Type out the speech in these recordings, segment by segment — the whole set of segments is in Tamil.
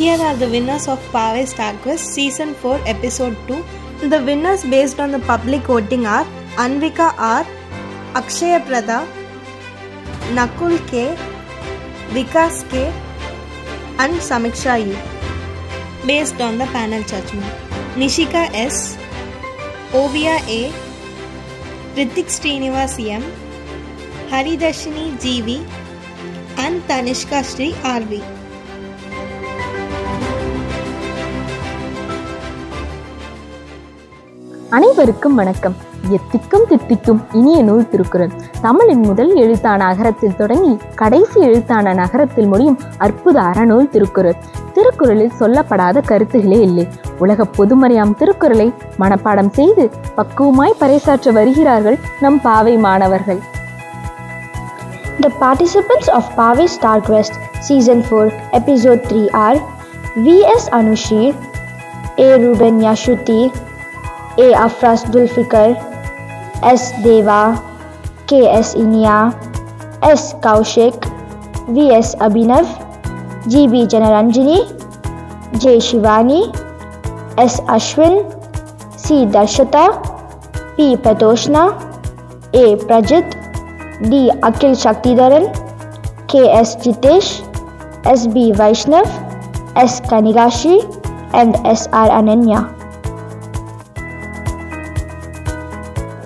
Here are the winners of Pavai Star Quest Season 4 Episode 2. The winners based on the public voting are Anvika R, Akshaya Prada, Nakul K, Vikas K and Samiksha U. Based on the panel judgment, Nishika S, Ovia A, Ritik Srinivas M, Haridashini GV and Tanishka Sri RV. அனைவருக்கும் வணக்கம். எத்திக்கும் தித்திக்கும் இனிய நூல் திருக்குறள். தமிழின் முதல் எழுத்தான அகரத்தில் தொடங்கி கடைசி எழுத்தான நகரத்தில் முடியும் அற்புத அறநூல் திருக்குறள். திருக்குறளில் சொல்லப்படாத கருத்துகளே இல்லை. உலக பொதுமறையாம் திருக்குறளை மனப்பாடம் செய்து பக்குவமாய் பறைசாற்ற வருகிறார்கள் நம் பாவை மாணவர்கள். The participants of Pavai Star Quest Season 4 Episode 3 are V.S. Anushri, A. Rubenya Shruti, A. Afras Dulfikar, S. Deva, K. S. Inia, S. Kaushik, V.S. Abhinav, G.B. Janaranjini, J. Shivani, S. Ashwin, C. Darshata, P. Patoshna, A. Prajit, D. Akhil Shaktidharan, K. S. Jitesh, S. B. Vaishnav, S. Kanigashi and S. R. Ananya.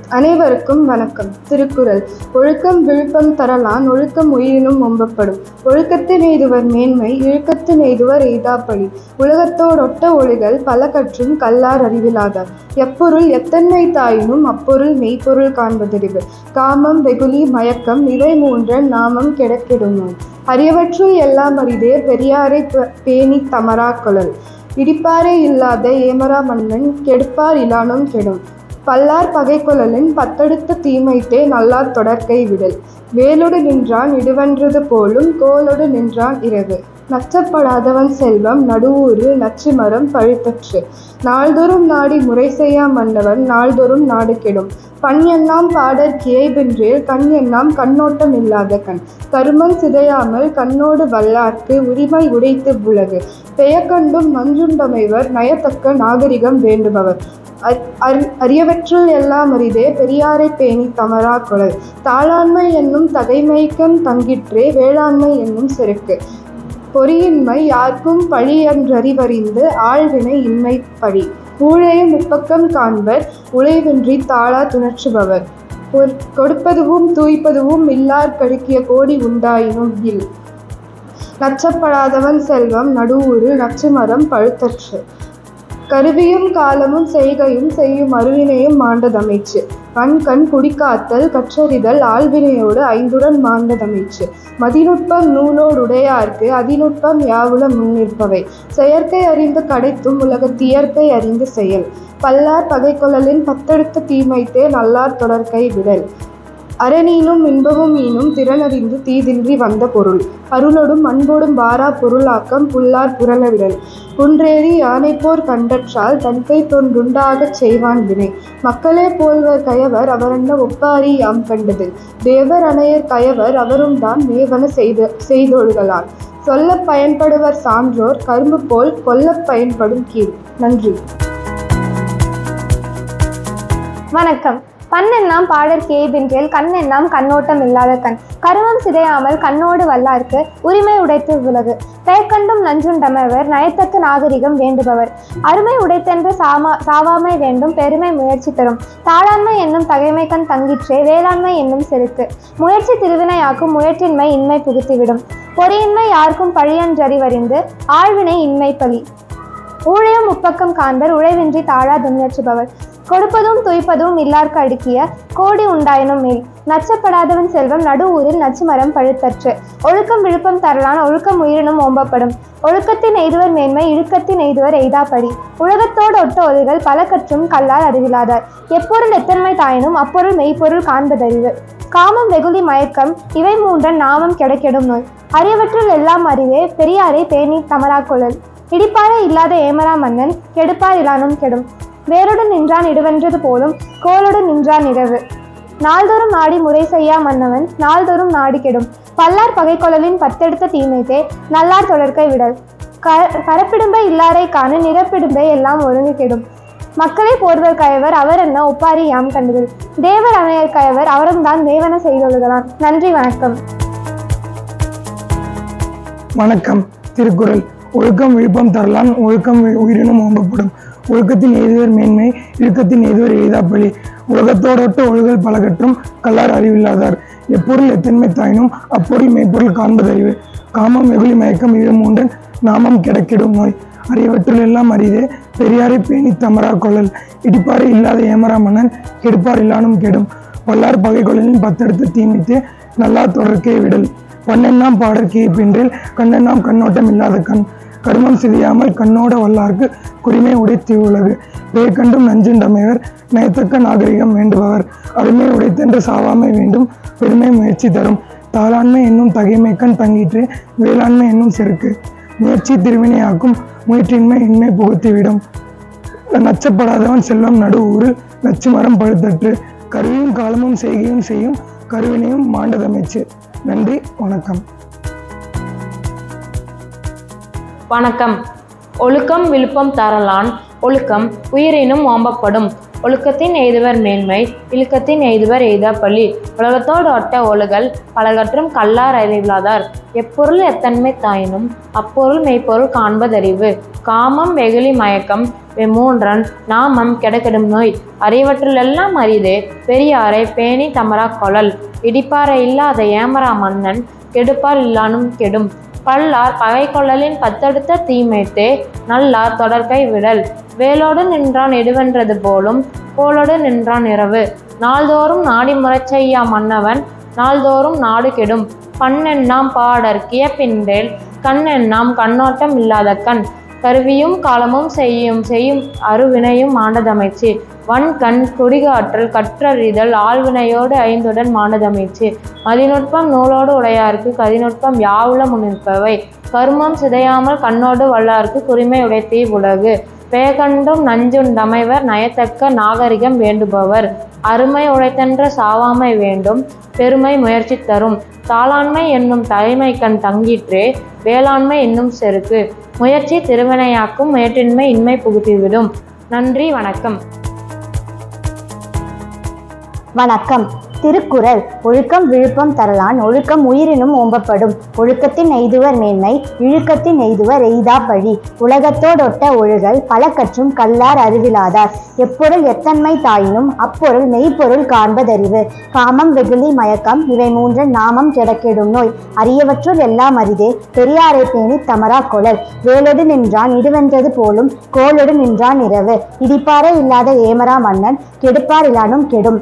அனைவருக்கும் வணக்கம். திருக்குறள். ஒழுக்கம் விழுப்பம் தரலான் ஒழுக்கம் உயிரினும் ஒம்பப்படும். ஒழுக்கத்தின் எய்துவர் மேன்மை இழுக்கத்தின் எய்துவர் எய்தாப்பழி. உலகத்தோடொட்ட ஒழுகல் பல கற்றும் கல்லார் அறிவிலாதார். எப்பொருள் எத்தன்மை தாயினும் அப்பொருள் மெய்ப்பொருள் காண்பதறிவு. காமம் வெகுளி மயக்கம் இவை மூன்றன் நாமம் கெடக்கெடும் நோய். அரியவற்றுள் எல்லாம் அரிதே பெரியாரை பேணி தமரா கொளல். இடிப்பாரே இல்லாத ஏமரா மன்னன் கெடுப்பார் இலானும் கெடும். பல்லார் பகை கொள்ளலின் பத்தடுத்த தீமைத்தே நல்லார் தொடர்கை விடல். வேலொடு நின்றான் இடுவன்றது போலும் கோலொடு நின்றான் இரவு. நச்சப்படாதவன் செல்வம் நடுவூரில் நச்சு மரம் பழுத்தற்று. நாள்தோறும் நாடி முறை செய்யா மன்னவன் நாள்தோறும் நாடு கெடும். பண் எண்ணாம் பாடற் கியைபென்றேல் கண் எண்ணாம் கண்ணோட்டம் இல்லாத கண். கருமம் சிதையாமல் கண்ணோடு வல்லார்க்கு உரிமை உடைத்து உலகு. பெயக்கண்டும் நஞ்சுண்டமைவர் நயத்தக்க நாகரிகம் வேண்டுபவர். அரியவற்றுள் எல்லாம் அரிதே பெரியாரை பேணி தமரா கொளல். தாளாண்மை என்னும் தகைமைக்கம் தங்கிற்றே வேளாண்மை என்னும் செருக்கு. பொறியின்மை யார்க்கும் பழி என்றறிவறிந்து ஆழ்வினை இன்மை பழி. ஊழையும் முப்பக்கம் காண்பர் உழைவின்றி தாளா துணற்றுபவர். கொடுப்பதுவும் தூய்ப்பதுவும் இல்லார் கடுக்கிய கோடி உண்டாயினும் இல். நச்சப்படாதவன் செல்வம் நடுவூரில் நச்சு மரம் பழுத்தற்று. கருவியும் காலமும் செய்கையும் செய்யும் அருவினையும் மாண்டதமைச்சு. கண் குடிக்காத்தல் கற்றறிதல் ஆழ்வினையோடு ஐந்துடன் மாண்டதமைச்சு. மதிநுட்பம் நூலோடுடையார்க்கு அதிநுட்பம் யாவுல முன்னிற்பவை. செயற்கை அறிந்து கடைத்தும் உலகத்தியற்கை அறிந்து செயல். பல்லார் பகை கொள்ளலின் பத்தெடுத்த தீமைத்தே நல்லார் தொடர்கை விடல். அரணீனும் இன்பமும் ஈனும் திறனறிந்து தீதின்றி வந்த பொருள். அருளோடும் அன்போடும் வாரா பொருளாக்கம் புல்லார் புரளவிடல். குன்றேறி யானைப்போர் கண்டற்றால் தன்கை தொன்றுண்டாகச் செய்வான் வினை. மக்களே போல்வர் கயவர் அவரன்ன ஒப்பாரி யாம் கண்டது. தேவர் அணையர் கயவர் அவரும் தான் மேவன செய்தொழுகலான். சொல்லப் பயன்படுவர் சான்றோர் கரும்பு போல் கொல்லப் பயன்படும் கீழ். நன்றி. வணக்கம். பண்ணெண்ணாம் பாடற் கியைபென்றேல் கண் எண்ணாம் கண்ணோட்டம் இல்லாத கண். கருமம் சிதையாமல் கண்ணோடு வல்லார்க்கு உரிமை உடைத்து உலகு. பெயர்கண்டும் நஞ்சுண்டமைவர் நயத்தக்க நாகரிகம் வேண்டுபவர். அருமை உடைத்தென்று சாவாமை வேண்டும் பெருமை முயற்சி தரும். தாளாண்மை என்னும் தகைமைக்கண் தங்கிற்றே வேளாண்மை என்னும் செருக்கு. முயற்சி திருவினையாக்கும் முயற்றின்மை இன்மை புகுத்திவிடும். பொறியின்மை யாருக்கும் பழியன்றறிவறிந்து ஆழ்வினை இன்மை பழி. ஊழையும் முப்பக்கம் காண்பர் உழைவின்றி தாழா துணியற்றுபவர். கொடுப்பதும் துய்ப்பதும் இல்லார்க்கு அடுக்கிய கோடி உண்டாயினும் மேல். நச்சப்படாதவன் செல்வம் நடுவூரில் நச்சு மரம் பழுத்தற்று. ஒழுக்கம் விழுப்பம் தரலான் ஒழுக்கம் உயிரினும் ஓம்பப்படும். ஒழுக்கத்தின் எய்துவர் மேன்மை இழுக்கத்தின் எய்துவர் எய்தாப்படி. உலகத்தோடு ஒட்ட ஒழுகல் பல கற்றும் கல்லார் அறிவிலாதார். எப்பொருள் எத்தன்மை தாயினும் அப்பொருள் மெய்ப்பொருள் காண்பதறிவு. காமம் வெகுளி மயக்கம் இவை மூன்றன் நாமம் கெடக்கெடும் நோய். அரியவற்றுள் எல்லாம் அறிவே பெரியாரை பேணி தமரா கொளல். இடிப்பாரே இல்லாத ஏமரா மன்னன் கெடுப்பார் இலானும் கெடும். வேரோடு நின்றான் இடுவென்றது போலும் கோலோடு நின்றான் இரவு. நாள்தோறும் நாடி முறை செய்யா மன்னவன் நாள்தோறும் நாடி கெடும். பல்லார் பகை கொள்ளலின் பத்தெடுத்த தீமைத்தே நல்லார் தொடர்கை விடல். கரப்பிடும்பை இல்லாரை காண நிரப்பிடும்பை எல்லாம் ஒருங்கு கெடும். மக்களே போர்வர் கயவர் அவர் என்ன ஒப்பாரி யாம் கண்டதில். தேவர் அணையர் கயவர் அவரும் தான் தேவன செய்தொழுகலாம். நன்றி, வணக்கம். வணக்கம். திருக்குறள். ஒழுக்கம் விழுப்பம் தரலான் ஒழுக்கம் உயிரினும் ஓம்பப்படும். ஒழுக்கத்தின் எய்துவர் மேன்மை இழுக்கத்தின் எய்துவர் எய்தாப்பழி. உலகத்தோடொட்ட ஒழுகல் பலகற்றும் கல்லார் அறிவில்லாதார். எப்பொருள் எத்தன்மை தாயினும் அப்பொருள் மெய்ப்பொருள் காண்பதறிவு. காமம் வெகுளி மயக்கம் இவை மூன்றன் நாமம் கிடக்கிடும் நோய். அறிவற்றுள் எல்லாம் அரிதே பெரியாரை பேணி தமரா கொள்ளல். இடிப்பாறை இல்லாத ஏமரா மன்னன் கெடுப்பார் இல்லானும் கெடும். வல்லார் பகை கொள்ளலின் பத்தெடுத்து தீமித்து நல்லார் தொடர்க்கே விடல். பண்ணெண்ணாம் பாடற்கே பின்றில் கண்ணெண்ணாம் கண்ணோட்டம் இல்லாத கண். கருமம் சிதையாமல் கண்ணோட வல்லார்க்கு குரிமை உடைத்து உலகு. பேர் கண்டும் நஞ்சுண்டமைவர் நயத்தக்க நாகரிகம் வேண்டுபவர். அருமை உடைத்தென்ற சாவாமை வேண்டும் பெருமை முயற்சி தரும். தாளாண்மை என்னும் தகைமைக்கண் தங்கிற்று வேளாண்மை என்னும் செருக்கு. முயற்சி திருவினையாக்கும் முயற்றின்மை இன்மை புகுத்திவிடும். நச்சப்படாதவன் செல்வம் நடு ஊரில் நச்சு மரம் பழுத்தற்று. கருவியும் காலமும் செய்கையும் செய்யும் கருவினையும் மாண்டதமைச்சு. நன்றி, வணக்கம். வணக்கம். ஒழுக்கம் விழுப்பம் தரலான் ஒழுக்கம் உயிரினும் ஓம்பப்படும். ஒழுக்கத்தின் எய்துவர் மேன்மை இழுக்கத்தின் எய்துவர் எய்தாப்பள்ளி. உலகத்தோடு ஒட்ட ஒழுகல் பலகற்றும் கல்லார் அறிவில்லாதார். எப்பொருள் எத்தன்மை தாயினும் அப்பொருள் மெய்ப்பொருள் காண்பதறிவு. காமம் வெகுளி மயக்கம் மூன்றன் நாமம் கெடக்கிடும் நோய். அறிவற்றுளெல்லாம் அரிதே பெரியாரை பேணி தமரா கொள்ளல். இடிப்பாறை இல்லாத ஏமரா மன்னன் கெடுப்பார் இல்லானும் கெடும். பல்லார் பகை கொள்ளலின் பத்தெடுத்த தீமைத்தே நல்லார் தொடர்கை விடல். வேலோடு நின்றான் எடுவென்றது போலும் கோலோடு நின்றான் இரவு. நாள்தோறும் நாடி முறைச்செய்யா மன்னவன் நாள்தோறும் நாடு கெடும். பண்ணெண்ணாம் பாடற்கிய பின்றேல் கண்ணெண்ணாம் கண்ணோட்டம் இல்லாத கண். கருவியும் காலமும் செய்யும் செய்யும் அருவினையும் மாண்டதமைச்சு. வன்கண் குடிகாற்றல் கற்றறிதல் ஆழ்வினையோடு ஐந்துடன் மாண்டதமைச்சு. மதிநுட்பம் நூலோடு உடையார்க்கு கதிநுட்பம் யாவுல முன்னிற்பவை. கருமம் சிதையாமல் கண்ணோடு வல்லார்க்கு குரிமை உடைத்தீ உலகு. பேகண்டும் நஞ்சுண்டமைவர் நயத்தக்க நாகரிகம் வேண்டுபவர். அருமை உடைத்தென்ற சாவாமை வேண்டும் பெருமை முயற்சி தரும். தாளாண்மை என்னும் தலைமைக்கண் தங்கிற்றே வேளாண்மை என்னும் செருக்கு. முயற்சி திருவினையாக்கும் முயற்றின்மை இன்மை புகுத்திவிடும். நன்றி, வணக்கம். வணக்கம். திருக்குறள். ஒழுக்கம் விழுப்பம் தரலான் ஒழுக்கம் உயிரினும் ஓம்பப்படும். ஒழுக்கத்தின் எய்துவர் மேன்மை இழுக்கத்தின் எய்துவர் எய்தாப்பழி. உலகத்தோடொட்ட ஒழுகல் பலகற்றும் கல்லார் அறிவிலாதார். எப்பொருள் எத்தன்மை தாயினும் அப்பொருள் மெய்ப்பொருள் காண்பதறிவு. காமம் வெகுளி மயக்கம் இவை மூன்றன் நாமம் கிடக்கிடும் நோய். அறியவற்றுள் எல்லாம் அரிதே பெரியாரை பேணி தமரா கொள்ளல். வேலோடு நின்றான் இடுவென்றது போலும் கோலோடு நின்றான் இரவு. இடிப்பாறை இல்லாத ஏமரா மன்னன் கெடுப்பார் இல்லானும் கெடும்.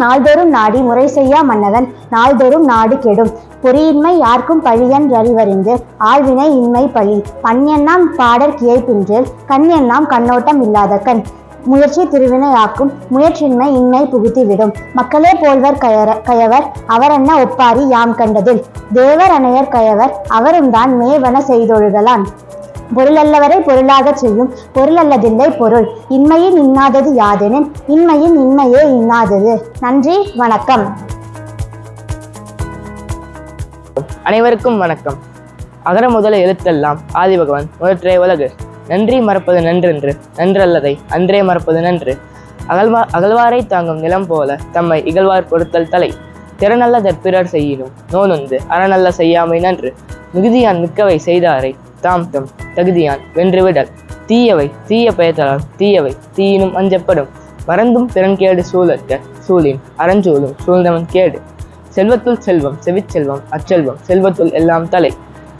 நாள்தோறும் நாடி முறை செய்யா மன்னவன் நாள்தோறும் நாடு கெடும். பொறியின்மை யார்க்கும் பழியன்றறிவறிந்து ஆழ்வினை இன்மை பழி. பண்யெண்ணாம் பாடற்கியை பின்றில் கண்யெண்ணாம் கண்ணோட்டம் இல்லாத கண். முயற்சி திருவினையாக்கும் முயற்றின்மை இன்மை புகுத்திவிடும். மக்களே போல்வர் கயவர் அவரென்ன ஒப்பாரி யாம் கண்டதில். தேவர் அணையர் கயவர் அவரும் தான் மேவன செய்தொழுகலான். பொருளல்லவரை பொருளாகச் செய்யும் பொருளல்லதில்லை பொருள். இன்மையின் இன்னாதது யாதெனின் இன்மையின் இன்மையே இன்னாதது. நன்றி, வணக்கம். அனைவருக்கும் வணக்கம். அகர முதல எழுத்தெல்லாம் ஆதிபகவன் முதற்றே உலகு. நன்றி மறப்பது நன்றென்று நன்றல்லதை அன்றே மறப்பது நன்று. அகழ்வாரை தாங்கும் நிலம் போல தம்மை இகழ்வார் பொறுத்தல் தலை. திறனல்ல தற்பிறர் செய்யினும் நோனொந்து அறநல்ல செய்யாமை நன்று. மிகுதியான் மிக்கவை செய்தாரை தாம் தம் தகுதியான் வென்றுவிடல். தீயவை தீய பயத்தலால் தீயவை தீயினும் அஞ்சப்படும். மறந்தும் பிறன்கேடு சூழற்ற சூழின் அறஞ்சூழும் சூழ்ந்தவன் கேடு. செல்வத்துள் செல்வம் செவிச்செல்வம் அச்செல்வம் செல்வத்துள் எல்லாம் தலை.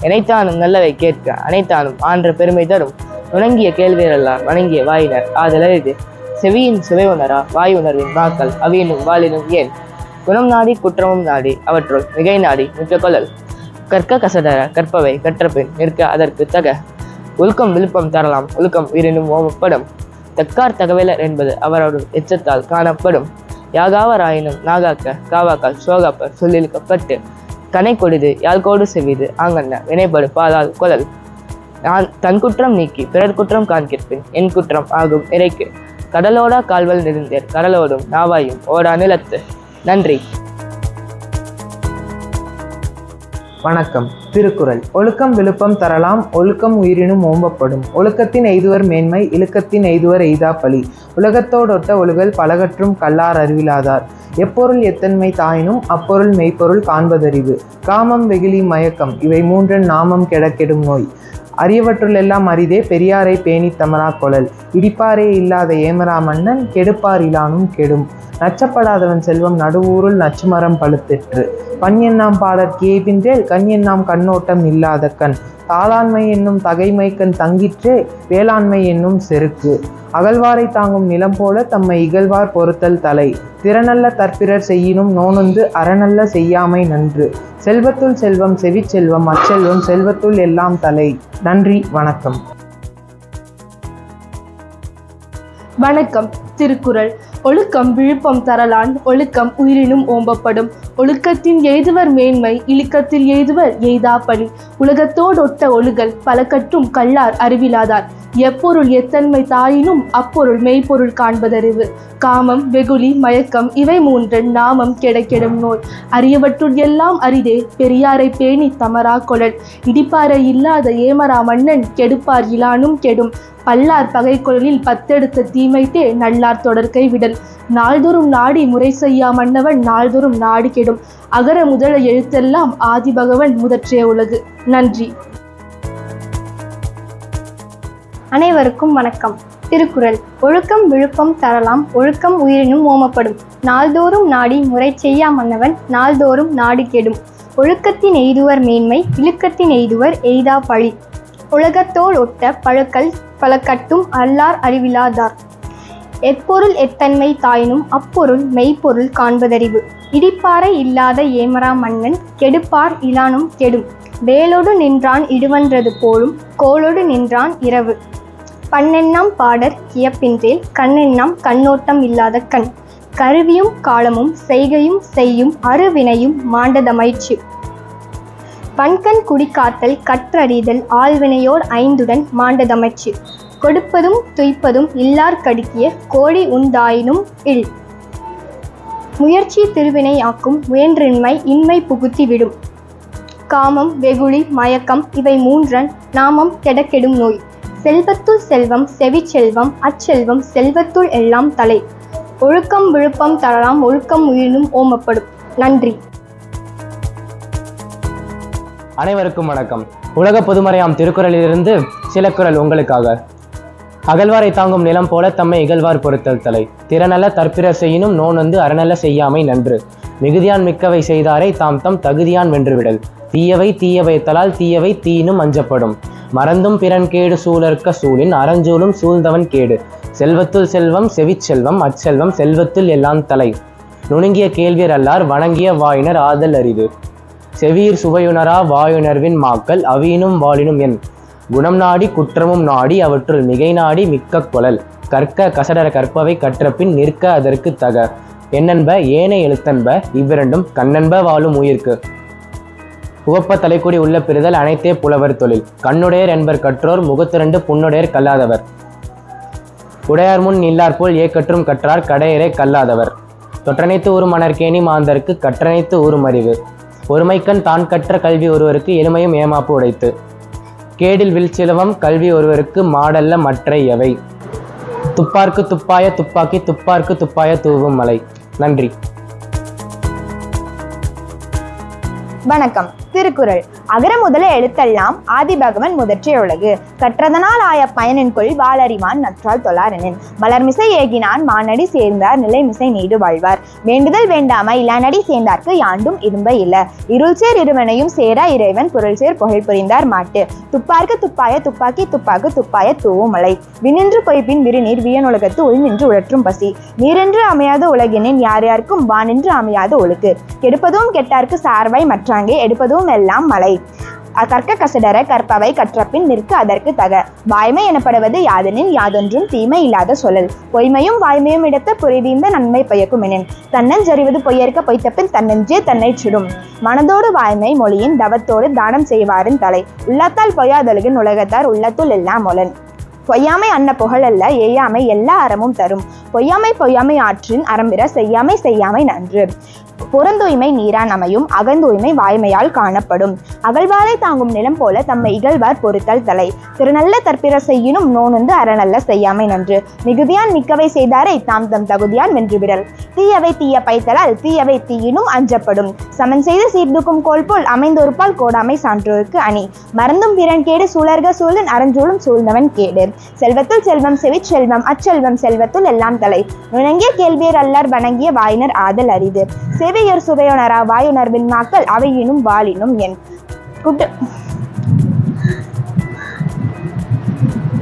எனைத்தானும் நல்லவை கேட்க அனைத்தானும் ஆன்ற பெருமை தரும். நுணங்கிய கேள்வியரெல்லாம் வணங்கிய வாயினர் ஆதலரிது. செவியின் சுவை உணரா வாய் உணர்வின் வாக்கள் அவையினும் வாழினும் ஏன். குணம் நாடி குற்றமும் நாடி அவற்றுள் மிகை நாடி மிக்க கொள்ளல். கற்க கசடர கற்பவை கற்றபின் நிற்க அதற்கு தக. ஒழுக்கம் விழுப்பம் தரலாம் ஒழுக்கம் உயிரினும் ஓமப்படும். தக்கார் தகவலர் என்பது அவரோடு எச்சத்தால் காணப்படும். யாகாவராயினும் நாகாக்க காவாக்கால் சோகாப்பர் சொல்லிழுக்கப்பட்டு. கனை கொடிது யாழ்கோடு செவிது ஆங்கண்ண வினைப்படு பாதால் கொள்ளல். நான் தன் குற்றம் நீக்கி பிறர் குற்றம் காண்கிற்பின் என் குற்றம் ஆகும் இறைக்கு. கடலோடா கால்வல் நெடுந்தேர் கடலோடும் நாவாயும் ஓடா நிலத்து. நன்றி, வணக்கம். திருக்குறள். ஒழுக்கம் விழுப்பம் தரலாம், ஒழுக்கம் உயிரினும் ஓம்பப்படும். ஒழுக்கத்தின் எய்துவர் மேன்மை, இழுக்கத்தின் எய்துவர் எய்தா பழி. உலகத்தோடொட்ட ஒழுகல் பலகற்றும் கல்லார் அறிவிலாதார். எப்பொருள் எத்தன்மை தாயினும் அப்பொருள் மெய்ப்பொருள் காண்பதறிவு. காமம் வெகுளி மயக்கம் இவை மூன்றன் நாமம் கெடக்கெடும் நோய். அரியவற்றுள்ளெல்லாம் அரிதே பெரியாரை பேணி தமரா கொளல். இடிப்பாரே இல்லாத ஏமரா மன்னன் கெடுப்பார் இலானும் கெடும். நச்சப்படாதவன் செல்வம் நடுவூருள் நச்சுமரம் பழுத்திற்று. பண்யெண்ணாம் பாடற் கேபின்றேல் கண்யெண்ணாம் கண்ணோட்டம் இல்லாத கண். தாளாண்மை என்னும் தகைமைக்கண் தங்கிற்றே வேளாண்மை என்னும் செருக்கு. அகழ்வாரை தாங்கும் நிலம் போல தம்மை இகழ்வார் பொறுத்தல் தலை. திறனல்ல தற்பிறர் செய்யினும் நோனொந்து அறநல்ல செய்யாமை நன்று. செல்வத்துள் செல்வம் செவிச்செல்வம் அச்செல்வம் செல்வத்துள் எல்லாம் தலை. நன்றி, வணக்கம். வணக்கம். திருக்குறள். ஒழுக்கம் விழுப்பம் தரலான், ஒழுக்கம் உயிரினும் ஓம்பப்படும். ஒழுக்கத்தின் எய்துவர் மேன்மை, இழுக்கத்தில் எய்துவர் எய்தா பழி. உலகத்தோடொட்ட ஒழுகல் பலகற்றும் கல்லார் அறிவிலாதார். எப்பொருள் எத்தன்மை தாயினும் அப்பொருள் மெய்ப்பொருள் காண்பதறிவு. காமம் வெகுளி மயக்கம் இவை மூன்றன் நாமம் கெடக்கெடும் நோய். அரியவற்றுள் எல்லாம் அரிதே பெரியாரை பேணி தமரா கொளல். இடிப்பாரை இல்லாத ஏமரா மன்னன் கெடுப்பார் இலானும் கெடும். பல்லார் பகை கொளலில் பத்தெடுத்த தீமைத்தே நல்லார் தொடர்கை விடல். நாள்தோறும் நாடி முறை செய்யா மன்னவன் நாள்தோறும் நாடு கெடும். அகர முதல எழுத்தெல்லாம் ஆதிபகவன் முதற்றே உலகு. நன்றி. அனைவருக்கும் வணக்கம். திருக்குறள். ஒழுக்கம் விழுப்பம் தரலாம், ஒழுக்கம் உயிரினும் ஓமப்படும். நாள்தோறும் நாடி முறை செய்யா மன்னவன் நாள்தோறும் நாடு கெடும். ஒழுக்கத்தின் எய்துவர் மேன்மை, இழுக்கத்தின் எய்துவர் எய்தா பழி. உலகத்தோடு ஒட்ட பழக்கல் பலகட்டும் அல்லார் அறிவிலாதார். எப்பொருள் எத்தன்மை தாயினும் அப்பொருள் மெய்ப்பொருள் காண்பதறிவு. இடிப்பாறை இல்லாத ஏமரா மன்னன் கெடுப்பார் இலானும் கெடும். வேலோடு நின்றான் இடுவன்றது போலும், கோலோடு நின்றான் இரவு. பண்ணெண்ணாம் பாடற் கியப்பின்றேல் கண்ணெண்ணாம் கண்ணோட்டம் இல்லாத கண். கருவியும் காலமும் செய்கையும் செய்யும் அருவினையும் மாண்டதமைச்சு. பண்கண் குடிக்காத்தல் கற்றறிதல் ஆழ்வினையோர் ஐந்துடன் மாண்டதமைச்சு. கொடுப்பதும் துய்ப்பதும் இல்லார் கடுக்கிய கோடி உண்டாயினும் இல். முயற்சி திருவினை ஆக்கும், முயன்றின்மை இன்மை புகுத்தி விடும். காமம் வெகுளி மயக்கம் இவை மூன்றன் நாமம் கெடக்கெடும் நோய். செல்வத்துள் செல்வம் செவிச்செல்வம் அச்செல்வம் செல்வத்துள் எல்லாம் தலை. ஒழுக்கம் விழுப்பம் தரலாம், ஒழுக்கம் உயிரினும் ஓமப்படும். நன்றி. அனைவருக்கும் வணக்கம். உலக பொதுமறையாம் திருக்குறளிலிருந்து சில குறள் உங்களுக்காக. அகழ்வாரை தாங்கும் நிலம் போல தம்மை இகழ்வார் பொறுத்தல் தலை. திறனல்ல தற்பிறர் செய்யினும் நோனொந்து அறநல்ல செய்யாமை நன்று. மிகுதியான் மிக்கவை செய்தாரை தாம் தம் தகுதியான் வென்றுவிடல். தீயவை தீயவைத்தலால் தீயவை தீயினும் அஞ்சப்படும். மறந்தும் பிறன் கேடு சூழற்க சூழின் அறஞ்சூழும் சூழ்ந்தவன் கேடு. செல்வத்துள் செல்வம் செவிச்செல்வம் அச்செல்வம் செல்வத்துள் எல்லாம் தலை. நுணுங்கிய கேள்வியர் அல்லார் வணங்கிய வாயினர் ஆதல் அரிது. செவியிர் சுவையுணரா வாயுணர்வின் மாக்கள் அவியினும் வாழினும் என். குணம் நாடி குற்றமும் நாடி அவற்றுள் மிகை நாடி மிக்க கொளல். கற்க கசடர கற்பவை கற்றபின் நிற்க அதற்கு தக. என்னென்ப ஏனை எழுத்தன்ப இவ்விரண்டும் கண்ணென்ப வாழும் உயிர்க்கு. உவப்ப தலைக்கூடி உள்ள பெறுதல் அனைத்தே புலவர் தொழில். கண்ணுடையர் என்பர் கற்றோர் முகத்திரண்டு புண்ணுடையர் கல்லாதவர். உடையார் முன் இல்லார் போல் ஏக்கற்றும் கற்றார் கடையரே கல்லாதவர். தொற்றனைத்து ஊரும் மணற்கேணி மாந்தருக்கு கற்றனைத்து ஊரும் அறிவு. ஒருமைக்கண் தான் கற்ற கல்வி ஒருவருக்கு எளிமையும் ஏமாப்பு உடைத்து. கேடில் வில்சிலவம் கல்வி ஒருவருக்கு மாடல்ல மற்ற எவை. துப்பார்க்கு துப்பாய துப்பாக்கி துப்பார்க்கு துப்பாய தூவும் மலை. நன்றி. வணக்கம். திருக்குறள். அகர முதல எழுத்தெல்லாம் ஆதிபகவன் முதற்றே உலகு. கற்றதனால் ஆய பயனின்கொள் வாளறிவான் நற்றால் தொழாரெனின். வளர்மிசை ஏகினான் மானடி சேர்ந்தார் நிலைமிசை நீடு வாழ்வார். வேண்டுதல் வேண்டாமை இலானடி சேர்ந்தார்க்கு யாண்டும் இரும்ப இல்ல. இருள் சேர் இருவனையும் சேரா இறைவன் பொருள் சேர் புகழ் புரிந்தார் மாட்டு. துப்பார்க்கு துப்பாய துப்பாக்கி துப்பாக்கு துப்பாய தூவும் மலை. வினின்று பொய்ப்பின் விருநீர் வியனுலகத்து உள் நின்று உழற்றும் பசி. நீரென்று அமையாத உலகினின் யார் யாருக்கும் வானின்று அமையாத ஒழுக்கு. கெடுப்பதும் கெட்டார்க்கு சார்வாய் மற்றாங்கே எடுப்பதும் எல்லாம் மலை. கற்க கசடர கற்பவை கற்றபின் நிற்க அதற்கு தக. வாய்மை எனப்படுவது யாதெனின் யாதொன்றும் தீமை இல்லாத சொல்லல். பொய்மையும் வாய்மையும் இடத்த புரிதீந்த நன்மை பயக்கும் எனின். தன்னஞ்சறிவது பொய்யற்க பொய்த்தபின் தன்னெஞ்சே தன்னை சுடும். மனதோடு வாய்மை மொழியின் தவத்தோடு தானம் செய்வாரின் தலை. உள்ளத்தால் பொய்யாதொழுகின் உலகத்தார் உள்ளத்துள் எல்லாம் ஒலன். பொய்யாமை அன்ன புகழல்ல ஏயாமை எல்லா அறமும் தரும். பொய்யாமை பொய்யாமை ஆற்றின் அறம்பிற செய்யாமை செய்யாமை நன்று. புறந்தூய்மை நீரான் அமையும், அகந்தூய்மை வாய்மையால் காணப்படும். அகழ்வாரை தாங்கும் நிலம் போல தம்மை இகழ்வார் பொறுத்தல் தலை. திருநல்ல தற்பிற செய்யினும் நோனுந்து அறநல்ல செய்யாமை நன்று. மிகுதியான் மிக்கவை செய்தாரை தாம் தம் தகுதியான் வென்றுவிடல். தீயவை தீய பைத்தலால் தீயவை தீயினும் அஞ்சப்படும். சமன் செய்து சீர்தூக்கும் கோல் போல் அமைந்தொருப்பால் கோடாமை சான்றோருக்கு அணி. மறந்தும் பிறன் கேடு சூழர்க சூழன் அறஞ்சூழும் சூழ்ந்தவன் கேடு. செல்வத்துள் செல்வம் செவிச் செல்வம் அச்செல்வம் செல்வத்துள் எல்லாம் தலை. நுணங்கிய கேள்வியர் அல்லர் வணங்கிய வாயினர் ஆதல் அரிது. செவியர் சுவையுணரா வாயுணர்வின் மாக்கள் அவையினும் வாளினும் என்.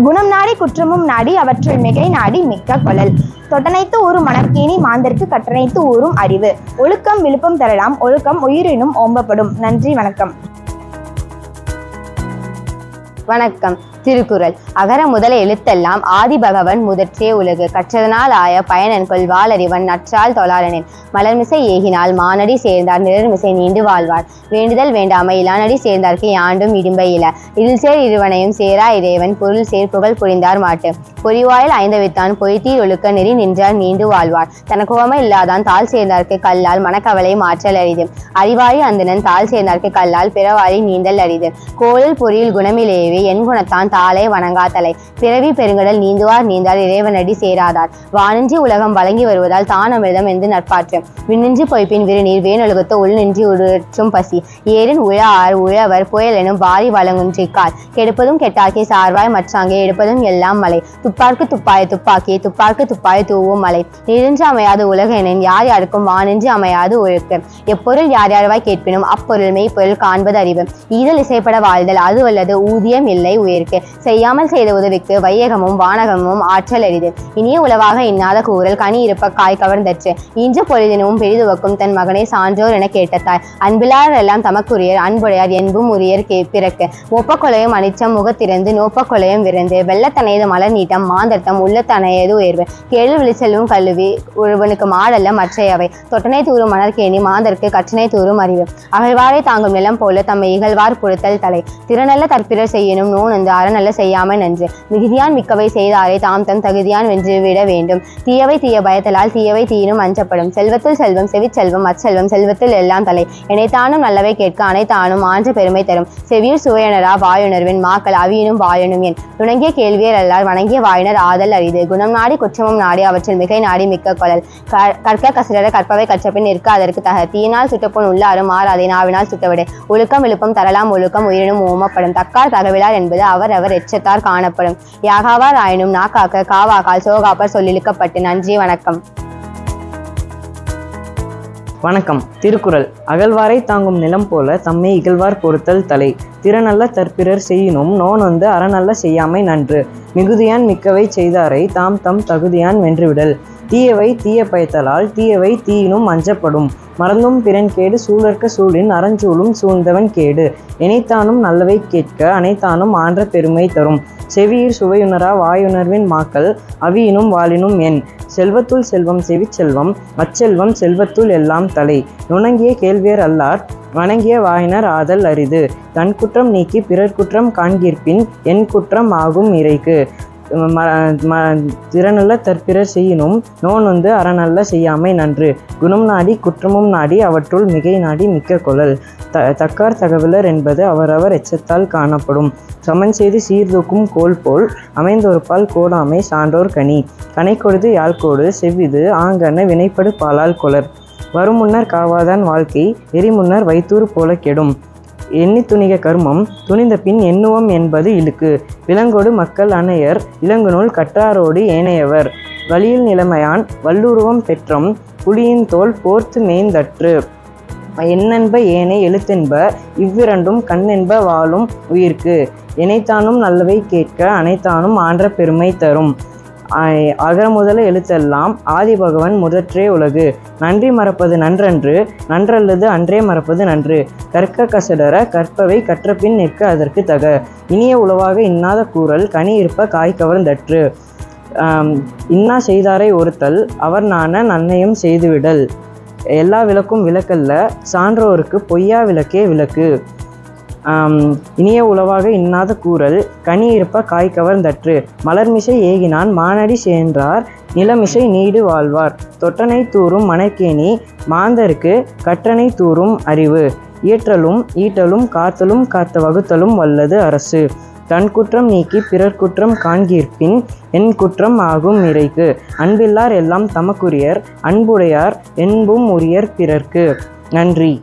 குணம் நாடி குற்றமும் நாடி அவற்றுள் மிகை நாடி மிக்க கொளல். தொட்டனைத்து ஊறும் மணற்கேணி மாந்தர்க்கு கட்டணைத்து ஊறும் அறிவு. ஒழுக்கம் விழுப்பம் தரலாம், ஒழுக்கம் உயிரினும் ஓம்பப்படும். நன்றி, வணக்கம். வணக்கம். திருக்குறள். அகர முதல எழுத்தெல்லாம் ஆதிபகவன் முதற்றே உலகு. கற்றதனால் ஆய பயனன்கொள் வாளறிவன் நற்றால் தொழாரனின். மலர்மிசை ஏகினால் மானடி சேர்ந்தார் நிழர்மிசை நீண்டு வாழ்வார். வேண்டுதல் வேண்டாமை இலானடி சேர்ந்தார்க்கு யாண்டும் இடும்பை இல. இதில் சேர் இருவனையும் சேரா இறைவன் பொருள் சேர் புகழ் புரிந்தார் மாட்டு. பொறிவாயில் ஐந்தவித்தான் பொய்த்தீர் ஒழுக்க நெறி நின்றார் நீண்டு வாழ்வார். தனக்குவமை இல்லாதான் தாழ் சேர்ந்தார்க்கு கல்லால் மனக்கவலை மாற்றல் அரிது. அறிவாளி அந்தனன் தாழ் சேர்ந்தார்க்கு கல்லால் பிறவாளி நீந்தல் அரிது. கோளில் பொறியில் குணமிலேவே என் குணத்தான் தாளை வணங்காத்தலை. பிறவி பெருங்கடல் நீந்துவார் நீந்தார் இறைவனடி சேராதார். வானின்றி உலகம் வழங்கி வருவதால் தான் அமிர்தம் என்று நட்பாற்று. விண்ணின்றி பொய்ப்பின் விருநீர் வேணொழுகத்த உள் நின்றி உடுற்றும் பசி. ஏரின் உழ ஆர் உழவர் புயல் எனும் வாரி வழங்குன்றிக்கால். கெடுப்பதும் கெட்டாக்கி சார்வாய் மற்றாங்கே எடுப்பதும் எல்லாம் மலை. துப்பார்க்கு துப்பாய துப்பாக்கி துப்பார்க்கு துப்பாய தூவும் மலை. நீரின்றி அமையாது உலக எனின் யார் யாருக்கும் வானின்றி அமையாது ஒழுக்கு. எப்பொருள் யார் யார்வாய் கேட்பினும் அப்பொருள் மெய்ப்பொருள் காண்பது அறிவு. ஈதல் இசைப்பட வாழ்தல் அது வல்லது ஊதியம் இல்லை உயிர்க்கு. செய்யாமல் செய்த உதவிக்கு வையகமும் வானகமும் ஆற்றல் அரிது. இனிய உளவாக இன்னாத கூறல் கனி இருப்ப காய் கவர்ந்தற்று. இன்று பொழுதினும் பெரிதுவக்கும் தன் மகனை சான்றோர் என கேட்டத்தாய். அன்பிலார் எல்லாம் தமக்குரியர் அன்புடையார் என்பும் உரியர் பிறக்கு. ஒப்ப கொலையும் அனிச்சம் முகத்திறந்து நோப்ப கொலையும் விருந்து. வெள்ளத்தனையது மலர் நீட்டம் மாந்தர்த்தம் உள்ளத்தனையது உயர்வு. கேள்வி விழிச்செல்வும் கல்வி ஒருவனுக்கு மாடல்ல மற்றையவை. தொட்டனை தூரும் மணற்கேணி மாந்தர்க்கு கற்றனை தூரும் அறிவு. அகழ்வாரை தாங்கும் நிலம் போல தம்மை இகழ்வார் பொறுத்தல் தலை. திறநல்ல தற்பிறர் செய்யினும் நோனந்து அறநல்ல செய்யாமை நன்று. மிகுதியான் மிக்கவை செய்தாரை தாம் தம் தகுதியான் வென்றுவிட வேண்டும். தீயவை தீய பயத்தலால் தீயவை தீயினும் அஞ்சப்படும். செல்வத்துள் செல்வம் செவிச் செல்வம் அச்செல்வம் செல்வத்துள் எல்லாம் தலை. இணைத்தானும் நல்லவை கேட்க அனைத்தானும் ஆன்ற பெருமை தரும். செவியர் சுவையுணரா வாயுணர்வின் மாக்கள் அவியினும் வாயுனும் என். துணங்கிய கேள்வியர் அல்லார் வணங்கிய வாயினர் ஆதல் அரிது. குணம் நாடி குற்றமும் நாடி அவற்றில் மிகை நாடி மிக்க கொளல். கற்க கசிடர கற்பவை கற்றபின் நிற்க அதற்கு தக. தீயினால் சுட்டப்புண் உள்ளாரும் மாறாதை நாவினால் சுட்டவிடு. ஒழுக்கம் விழுப்பம் தரலாம், ஒழுக்கம் உயிரினும் ஓமப்படும். தக்கார் தகவிலார் என்பது அவர் அவர் எச்சத்தார் காணப்படும். யாகாவார் ஆயினும் நாக்காக்க காவாக்கால் சோகாப்பர் சொல்லிழுக்கப்பட்டு. நன்றி, வணக்கம். வணக்கம். திருக்குறள். அகழ்வாரை தாங்கும் நிலம் போல தம்மை இகழ்வார் பொறுத்தல் தலை. திறநல்ல தற்பிறர் செய்யினும் நோனொந்து அறநல்ல செய்யாமை நன்று. மிகுதியான் மிக்கவை செய்தாரை தாம் தம் தகுதியான் வென்றுவிடல். தீயவை தீய பயத்தலால் தீயவை தீயினும் அஞ்சப்படும். மறந்தும் பிறன் கேடு சூழற்க சூழின் அறஞ்சூழும் சூழ்ந்தவன் கேடு. இணைத்தானும் நல்லவை கேட்க அனைத்தானும் ஆன்ற பெருமை தரும். செவியீர் சுவையுணரா வாயுணர்வின் மாக்கள் அவியினும் வாளினும் என். செல்வத்துள் செல்வம் செவிச் செல்வம் அச்செல்வம் செல்வத்துள் எல்லாம் தலை. நுணங்கிய கேள்வியர் அல்லார் வணங்கிய வாயினர் ஆதல் அரிது. தன் குற்றம் நீக்கி பிறர் குற்றம் காண்கிற்பின் என் குற்றம் ஆகும் இறைக்கு. திறநல்ல தற்பிறர் செய்யினும் நோனொந்து அறநல்ல செய்யாமை நன்று. குணம் நாடி குற்றமும் நாடி அவற்றுள் மிகை நாடி மிக்க கொளல். தக்கார் தகவலர் என்பது அவரவர் எச்சத்தால் காணப்படும். சமன் செய்து சீர்தூக்கும் கோல் போல் அமைந்தொருப்பால் கோடாமை சான்றோர் கனி. கனை கொடுது யாழ்கோடு செவ்விது ஆங்கன வினைப்படு பாலால் கொளர். வரும் முன்னர் காவாதான் வாழ்க்கை எரிமுன்னர் வைத்தூர் போல கெடும். எண்ணி துணிக கர்மம் துணிந்த பின் எண்ணுவம் என்பது இழுக்கு. விலங்கோடு மக்கள் அணையர் இளங்குநூல் கற்றாரோடு ஏனையவர். வழியில் நிலைமையான் வல்லுருவம் பெற்றம் புலியின் தோல் போர்த்து மேய்ந்தற்று. எண்ணென்ப ஏனை எழுத்தென்ப இவ்விரண்டும் கண்ணென்ப வாழும் உயிர்க்கு. இணைத்தானும் நல்லவை கேட்க அனைத்தானும் ஆன்ற பெருமை தரும். அகர முதல எழுத்தெல்லாம் ஆதிபகவன் முதற்றே உலகு. நன்றி மறப்பது நன்றன்று, நன்றல்லது அன்றே மறப்பது நன்று. கற்க கசடர கற்பவை கற்றபின் நிற்க அதற்கு தக. இனிய உளவாக இன்னாத கூறல் கனி இருப்ப காய் கவர்ந்தற்று. இன்னா செய்தாரை ஒருத்தல் அவர் நாண நன்மையும் செய்துவிடல். எல்லா விளக்கும் விளக்கல்ல சான்றோருக்கு பொய்யா விளக்கே விளக்கு. இனிய உளவாக இன்னாத கூறல் கனி இருப்ப காய் கவர்ந்தற்று மலர்மிசை ஏகினான் மானடி சேர்ந்தார் நிலமிசை நீடு வாழ்வார் தொட்டனை தூறும் மணற்கேணி மாந்தருக்கு கற்றனை தூறும் அறிவு இயற்றலும் ஈட்டலும் காத்தலும் காத்த வகுத்தலும் வல்லது அரசு தன் குற்றம் நீக்கி பிறர் குற்றம் காண்கிற்பின் என் குற்றம் ஆகும் இறைக்கு அன்பில்லார் எல்லாம் தமக்குரியர் அன்புடையார் என்பும் உரியர் பிறர்க்கு. நன்றி.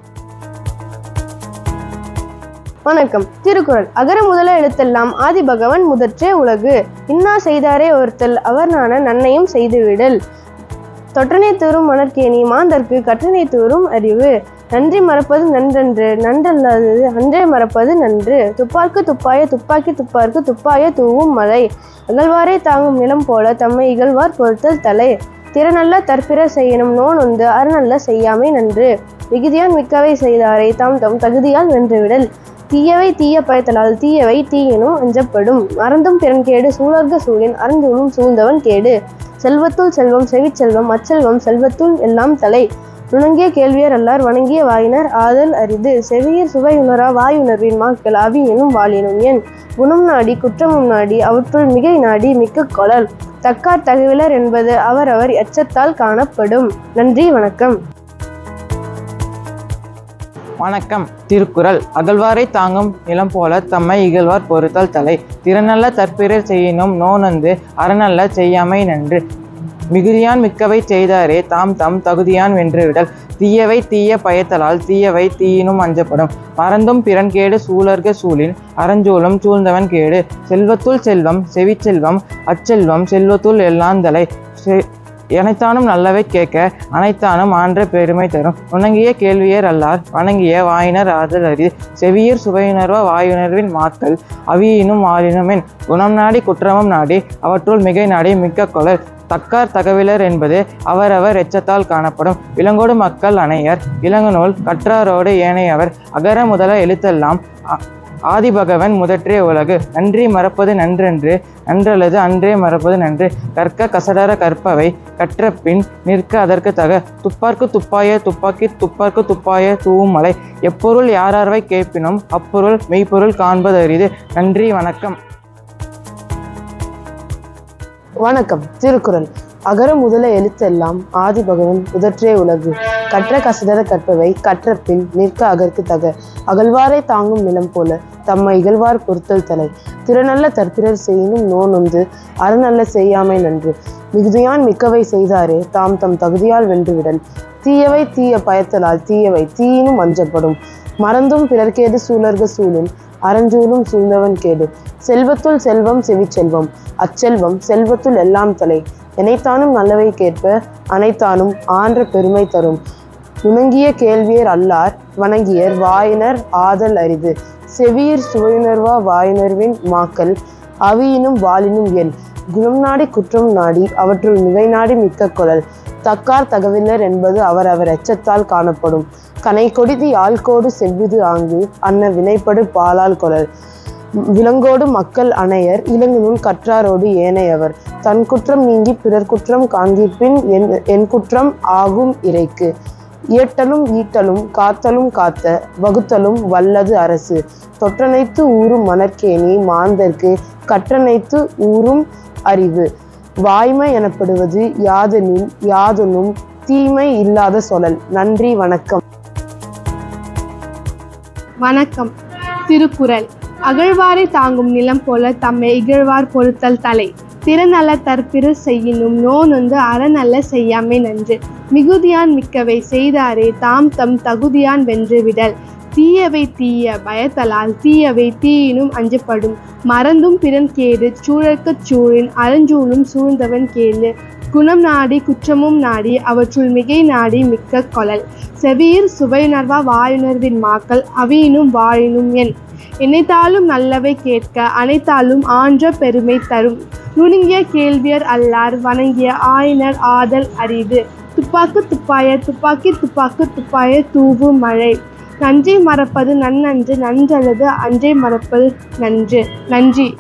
வணக்கம். திருக்குறள். அகர முதல எழுத்தெல்லாம் ஆதி பகவன் முதற்றே உலகு. இன்னா செய்தாரே ஒருத்தல் அவர் நாண நன்னையும் செய்துவிடல். தொற்றனை தூறும் மணற்கேணி மாந்தர்க்கு கற்றனை தூறும் அறிவு. நன்றி மறப்பது நன்றன்று நன்றல்லாதது அன்றே மறப்பது நன்று. துப்பார்க்கு துப்பாய துப்பாக்கி துப்பார்க்கு துப்பாய தூவும் மழை. அகழ்வாரை தாங்கும் நிலம் போல தம்மை இகழ்வார் பொறுத்தல் தலை. திறனல்ல தற்பிற செய்யணும் நோனொந்து அறநல்ல செய்யாமை நன்று. மிகுதியான் மிக்கவை செய்தாரை தாம் தம் தகுதியால் வென்றுவிடல். தீயவை தீய பயத்தலால் தீயவை தீயனும் அஞ்சப்படும். மறந்தும் பிறன் கேடு சூழர்க சூழின் அறஞ்சூழும் சூழ்ந்தவன் கேடு. செல்வத்துள் செல்வம் செவிச்செல்வம் அச்செல்வம் செல்வத்துள் எல்லாம் தலை. நுணங்கிய கேள்வியர் அல்லார் வணங்கிய வாயினர் ஆதல் அரிது. செவியர் சுவையுணரா வாயுணர்வின் மாக்கள் அவியனும் வாழினும் என். குணம் நாடி குற்றமும் நாடி அவற்றுள் மிகை நாடி மிக்க கொளல். தக்கார் தகவலர் என்பது அவரவர் எச்சத்தால் காணப்படும். நன்றி. வணக்கம். வணக்கம். திருக்குறள். அகழ்வாரை தாங்கும் நிலம் போல தம்மை இகழ்வார் பொறுத்தல் தலை. திறனல்ல தற்பிறர் செய்யினும் நோனந்து அறநல்ல செய்யாமை நன்று. மிகுதியான் மிக்கவை செய்தாரே தாம் தம் தகுதியான் வென்றுவிடல். தீயவை தீய பயத்தலால் தீயவை தீயினும் அஞ்சப்படும். மறந்தும் பிறன் கேடு சூழர்க சூழின் அறஞ்சூழும் சூழ்ந்தவன் கேடு. செல்வத்துள் செல்வம் செவிச்செல்வம் அச்செல்வம் செல்வத்துள் எல்லாந்தலை. எனைத்தானும் நல்லவை கேட்க அனைத்தானும் ஆன்ற பெருமை தரும். உணங்கிய கேள்வியர் அல்லார் வணங்கிய வாயினர் ஆதல் அரிது. செவியர் சுவையுணர்வ வாயுணர்வின் மாக்கள் அவியினும் வாழினுமென். குணம் நாடி குற்றமும் நாடி அவற்றுள் மிகை நாடி மிக்க கொளல். தக்கார் தகவலர் என்பது அவரவர் எச்சத்தால் காணப்படும். விலங்கோடு மக்கள் அணையர் விலங்குநூல் கற்றாரோடு ஏனையவர். அகர முதல எழுத்தெல்லாம் ஆதிபகவன் முதற்றே உலகு. நன்றி மறப்பது நன்றன்று நன்றல்லது அன்றே மறப்பது நன்று. கற்க கசடர கற்பவை கற்றபின் நிற்க அதற்கு தக. துப்பார்க்கு துப்பாய துப்பாக்கி துப்பார்க்கு துப்பாய தூவும் மலை. எப்பொருள் யாரார்வை கேட்பினும் அப்பொருள் மெய்ப்பொருள் காண்பது அரிது. நன்றி. வணக்கம். வணக்கம். திருக்குறள். அகர முதல எழுத்தெல்லாம் ஆதி பகவன் முதற்றே உலகு. கற்ற கசடர கற்பவை கற்றபின் நிற்க அதற்கு தக. அகழ்வாரை தாங்கும் நிலம் போல தம்மை இகழ்வார் பொறுத்தல் தலை. திறனல்ல தற்பிறர் செய்யினும் நோனொந்து அறநல்ல செய்யாமை நன்று. மிகுதியான் மிக்கவை செய்தாரே தாம் தம் தகுதியால் வென்றுவிடல். தீயவை தீய பயத்தலால் தீயவை தீயினும் அஞ்சப்படும். மறந்தும் பிறர்கேடு சூழர்க சூழின் அறஞ்சூழும் சூழ்ந்தவன் கேடு. செல்வத்துள் செல்வம் செவிச்செல்வம் அச்செல்வம் செல்வத்துள் எல்லாம் தலை. எனைத்தானும் நல்லவை கேட்ப அனைத்தானும் ஆன்ற பெருமை தரும். நுணங்கிய கேள்வியர் அல்லார் வணங்கியர் வாயினர் ஆதல் அரிது. செவியர் சுவையுணர்வா வாயுணர்வின் மாக்கள் அவியினும் வாழினும் என். குணம் நாடி குற்றம் நாடி அவற்றுள் மிகை நாடி மிக்க கொளல். தக்கார் தகவலர் என்பது அவரவர் எச்சத்தால் காணப்படும். கனை கொடிது யாழ்கோடு செவ்விது ஆங்கு அன்ன வினைப்படு பாலால் கொளல். விலங்கோடு மக்கள் அணையர் இலங்குநூல் கற்றாரோடு ஏனையவர். தன் குற்றம் நீங்கி பிறர் குற்றம் காண்கிற்பின் என் குற்றம் ஆகும் இறைக்கு. இயற்றலும் ஈட்டலும் காத்தலும் காத்த வகுத்தலும் வல்லது அரசு. தொற்றனைத்து ஊறும் மணற்கேணி மாந்தர்க்கு கற்றனைத்து ஊறும் அறிவு. வாய்மை எனப்படுவது யாதெனில் யாதொன்னும் தீமை இல்லாத சொலல். நன்றி. வணக்கம். வணக்கம். திருக்குறள். அகழ்வாரை தாங்கும் நிலம் போல தம்மை இகழ்வார் பொறுத்தல் தலை. திறனல்ல தற்பிற செய்யினும் நோனொந்து அறநல்ல செய்யாமை நன்று. மிகுதியான் மிக்கவை செய்தாரே தாம் தம் தகுதியான் வென்றுவிடல். தீயவை தீய பயத்தலால் தீயவை தீயினும் அஞ்சப்படும். மறந்தும் பிறன் கேடு சூழற்கச் சூழின் அறஞ்சூழும் சூழ்ந்தவன் கேடு. குணம் நாடி குற்றமும் நாடி அவற்றுள் மிகை நாடி மிக்க கொளல். செவியர் சுவையுணர்வா வாயுணர்வின் மாக்கள் அவியினும் வாழினும் என். எனைத்தாலும் நல்லவை கேட்க அனைத்தாலும் ஆன்ற பெருமை தரும். நுணுங்கிய கேள்வியர் அல்லார் வணங்கிய ஆயினர் ஆதல் அரிது. துப்பாக்கு துப்பாய துப்பாக்கி துப்பாக்கு துப்பாய தூவு மழை. நன்றி மறப்பது நன்னன்று நன்றல்லது அன்றே மறப்பது நன்று. நன்றி.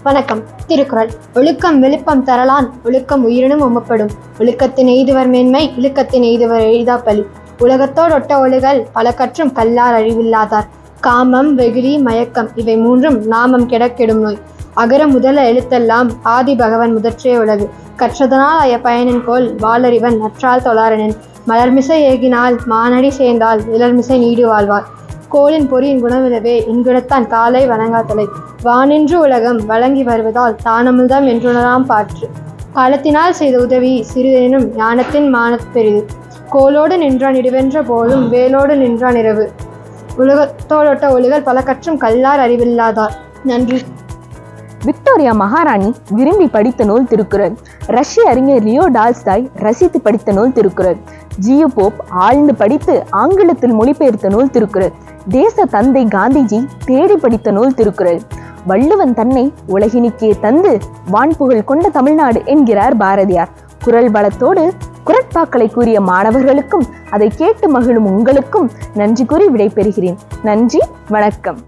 வணக்கம். திருக்குறள். ஒழுக்கம் விழுப்பம் தரலான் ஒழுக்கம் உயிரினும் உம்பப்படும். ஒழுக்கத்தின் எய்துவர் மேன்மை இழுக்கத்தின் எய்துவர் எய்தா பழி. உலகத்தோடொட்ட ஒழுகல் பல கற்றும் கல்லார் அழிவில்லாதார். காமம், வெகுளி, மயக்கம் இவை மூன்றும் நாமம் கெடக்கெடும் நோய். அகர முதல எழுத்தெல்லாம் ஆதி பகவன் முதற்றே உலகு. கற்றதனால் ஆய பயனின்கோள் வாளறிவன் நற்றால் தொழாரெனின். மலர்மிசை ஏகினால் மானடி சேர்ந்தால் இளர்மிசை நீடு வாழ்வார். கோளின் பொறியின் குணமிலவே இன்குணத்தான் காலை வணங்காத்தலை. வானின்று உலகம் வழங்கி வருவதால் தானமுதம் என்றுணராம் பாற்று. காலத்தினால் செய்த உதவி சிறிதெனும் ஞானத்தின் மானத் பெரிது. கோலோடு நின்றான் இடுவென்ற போலும் வேலோடு நின்றான் இரவு. உலகத்தோடொட்ட ஒழுகல் பல கற்றும் கல்லார் அறிவில்லாதார். நன்றி. விக்டோரியா மகாராணி விரும்பி படித்த நூல் திருக்குறள். ரஷ்ய அறிஞர் லியோ டால்ஸ்டாய் ரசித்து படித்த நூல் திருக்குறள். ஜியு போப் ஆழ்ந்து படித்து ஆங்கிலத்தில் மொழிபெயர்த்த நூல் திருக்குறள். தேச தந்தை காந்திஜி தேடி படித்த நூல் திருக்குறள். வள்ளுவன் தன்னை உலகினுக்கே தந்து வான்புகழ் கொண்ட தமிழ்நாடு என்கிறார் பாரதியார். குரல் பலத்தோடு குரட்பாக்களை கூறிய மாணவர்களுக்கும் அதை கேட்டு மகிழும் உங்களுக்கும் நன்றி கூறி விடைபெறுகிறேன். நன்றி, வணக்கம்.